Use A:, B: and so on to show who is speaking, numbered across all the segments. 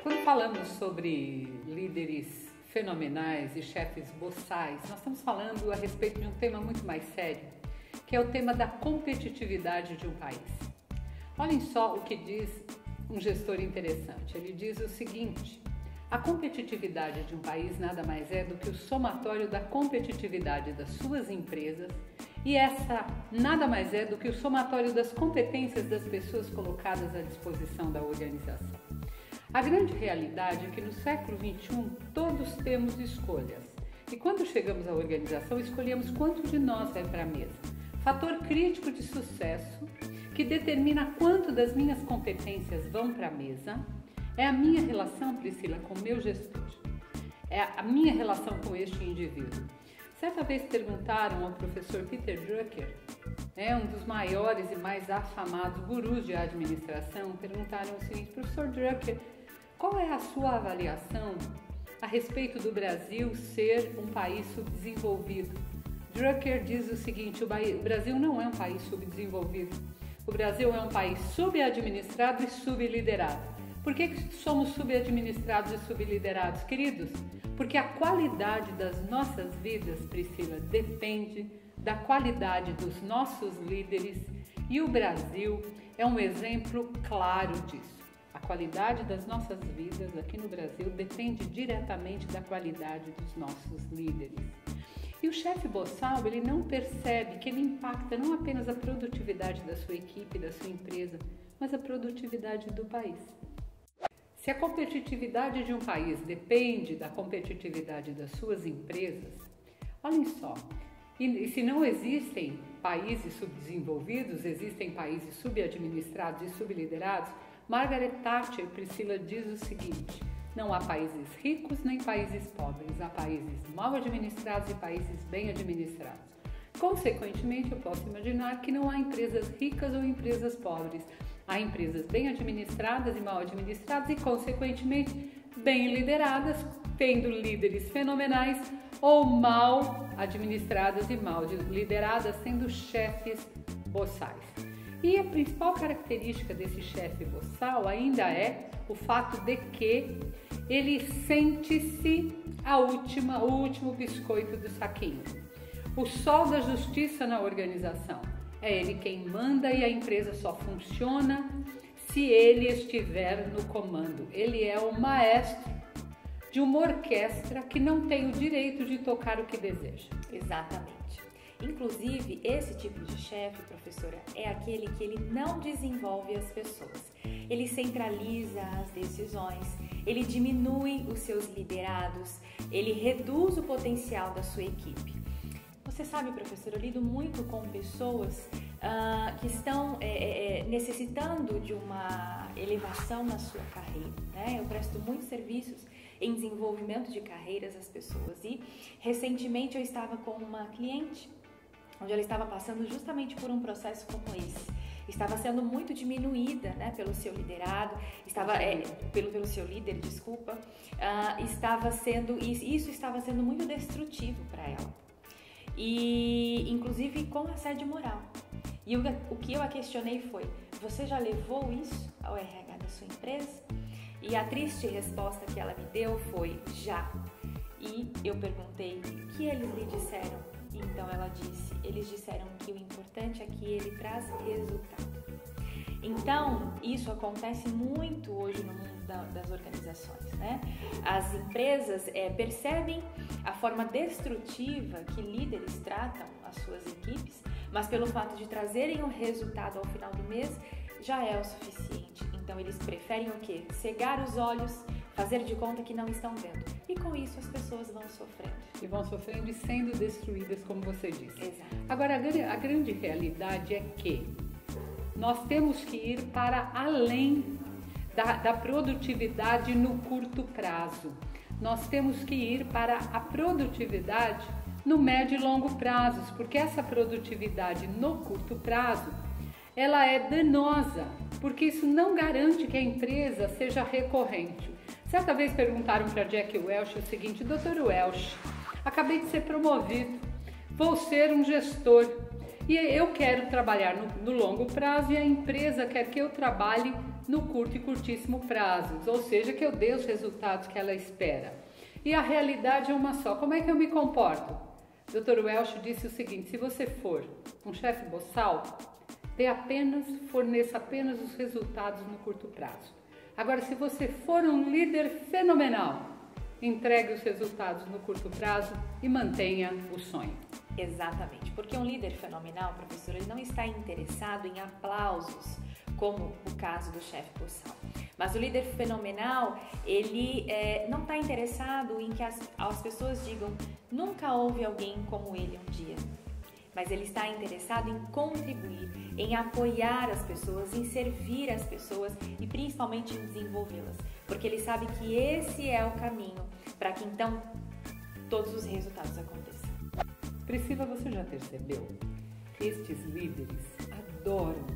A: Quando falamos sobre líderes fenomenais e chefes boçais, nós estamos falando a respeito de um tema muito mais sério, que é o tema da competitividade de um país. Olhem só o que diz um gestor interessante. Ele diz o seguinte: a competitividade de um país nada mais é do que o somatório da competitividade das suas empresas, e essa nada mais é do que o somatório das competências das pessoas colocadas à disposição da organização. A grande realidade é que no século XXI todos temos escolhas, e quando chegamos à organização escolhemos quanto de nós vai para a mesa. Fator crítico de sucesso que determina quanto das minhas competências vão para a mesa é a minha relação, Priscila, com o meu gestor, é a minha relação com este indivíduo. Certa vez perguntaram ao professor Peter Drucker, um dos maiores e mais afamados gurus de administração, perguntaram o seguinte: professor Drucker, qual é a sua avaliação a respeito do Brasil ser um país subdesenvolvido? Drucker diz o seguinte: o Brasil não é um país subdesenvolvido, o Brasil é um país subadministrado e subliderado. Por que somos subadministrados e subliderados, queridos? Porque a qualidade das nossas vidas, Priscila, depende da qualidade dos nossos líderes, e o Brasil é um exemplo claro disso. A qualidade das nossas vidas aqui no Brasil depende diretamente da qualidade dos nossos líderes. E o chefe boçal, ele não percebe que ele impacta não apenas a produtividade da sua equipe, da sua empresa, mas a produtividade do país. Se a competitividade de um país depende da competitividade das suas empresas, olhem só, e se não existem países subdesenvolvidos, existem países subadministrados e subliderados, Margaret Thatcher, Priscila, diz o seguinte: não há países ricos nem países pobres, há países mal administrados e países bem administrados. Consequentemente, eu posso imaginar que não há empresas ricas ou empresas pobres. Há empresas bem administradas e mal administradas e, consequentemente, bem lideradas, tendo líderes fenomenais, ou mal administradas e mal lideradas, sendo chefes boçais. E a principal característica desse chefe boçal ainda é o fato de que ele sente-se o último biscoito do saquinho. O sol da justiça na organização. É ele quem manda e a empresa só funciona se ele estiver no comando. Ele é o maestro de uma orquestra que não tem o direito de tocar o que deseja.
B: Exatamente. Inclusive, esse tipo de chefe, professora, é aquele que ele não desenvolve as pessoas. Ele centraliza as decisões, ele diminui os seus liderados, ele reduz o potencial da sua equipe. Você sabe, professora, eu lido muito com pessoas que estão necessitando de uma elevação na sua carreira, né? Eu presto muitos serviços em desenvolvimento de carreiras às pessoas e recentemente eu estava com uma cliente onde ela estava passando justamente por um processo como esse. Estava sendo muito diminuída, né, pelo seu liderado, pelo seu líder, desculpa, isso estava sendo muito destrutivo para ela. E inclusive com assédio moral. E o que eu a questionei foi: você já levou isso ao RH da sua empresa? E a triste resposta que ela me deu foi: já. E eu perguntei o que eles lhe disseram. Então ela disse: eles disseram que o importante é que ele traz resultado. Então, isso acontece muito hoje no mundo das organizações, né? As empresas percebem a forma destrutiva que líderes tratam as suas equipes, mas pelo fato de trazerem um resultado ao final do mês, já é o suficiente. Então, eles preferem o quê? Cegar os olhos, fazer de conta que não estão vendo. E com isso, as pessoas vão sofrendo.
A: E vão sofrendo e sendo destruídas, como você disse.
B: Exato.
A: Agora, a grande realidade é que nós temos que ir para além da produtividade no curto prazo. Nós temos que ir para a produtividade no médio e longo prazos, porque essa produtividade no curto prazo, ela é danosa, porque isso não garante que a empresa seja recorrente. Certa vez perguntaram para Jack Welch o seguinte: Dr. Welch, acabei de ser promovido, vou ser um gestor. E eu quero trabalhar no longo prazo e a empresa quer que eu trabalhe no curto e curtíssimo prazos, ou seja, que eu dê os resultados que ela espera. E a realidade é uma só. Como é que eu me comporto? Dr. Welch disse o seguinte: se você for um chefe boçal, forneça apenas os resultados no curto prazo. Agora, se você for um líder fenomenal, entregue os resultados no curto prazo e mantenha o sonho.
B: Exatamente, porque um líder fenomenal, professor, ele não está interessado em aplausos, como o caso do chefe boçal. Mas o líder fenomenal, ele não está interessado em que as pessoas digam: nunca houve alguém como ele um dia. Mas ele está interessado em contribuir, em apoiar as pessoas, em servir as pessoas e principalmente em desenvolvê-las. Porque ele sabe que esse é o caminho para que então todos os resultados aconteçam.
A: Priscila, você já percebeu que estes líderes adoram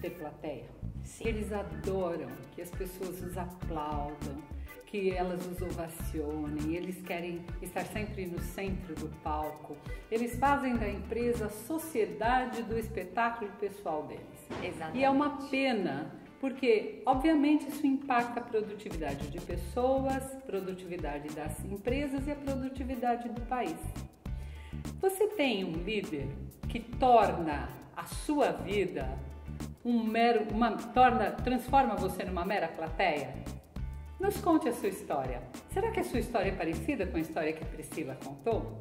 A: ter plateia?
B: Sim.
A: Eles adoram que as pessoas os aplaudam, que elas os ovacionem, eles querem estar sempre no centro do palco. Eles fazem da empresa a sociedade do espetáculo pessoal deles.
B: Exatamente.
A: E é uma pena, porque obviamente isso impacta a produtividade de pessoas, produtividade das empresas e a produtividade do país. Você tem um líder que torna a sua vida transforma você numa mera plateia? Nos conte a sua história. Será que a sua história é parecida com a história que a Priscila contou?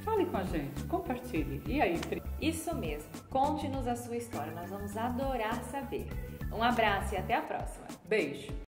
A: Fale com a gente, compartilhe. E aí, Pri?
B: Isso mesmo, conte-nos a sua história, nós vamos adorar saber. Um abraço e até a próxima.
A: Beijo!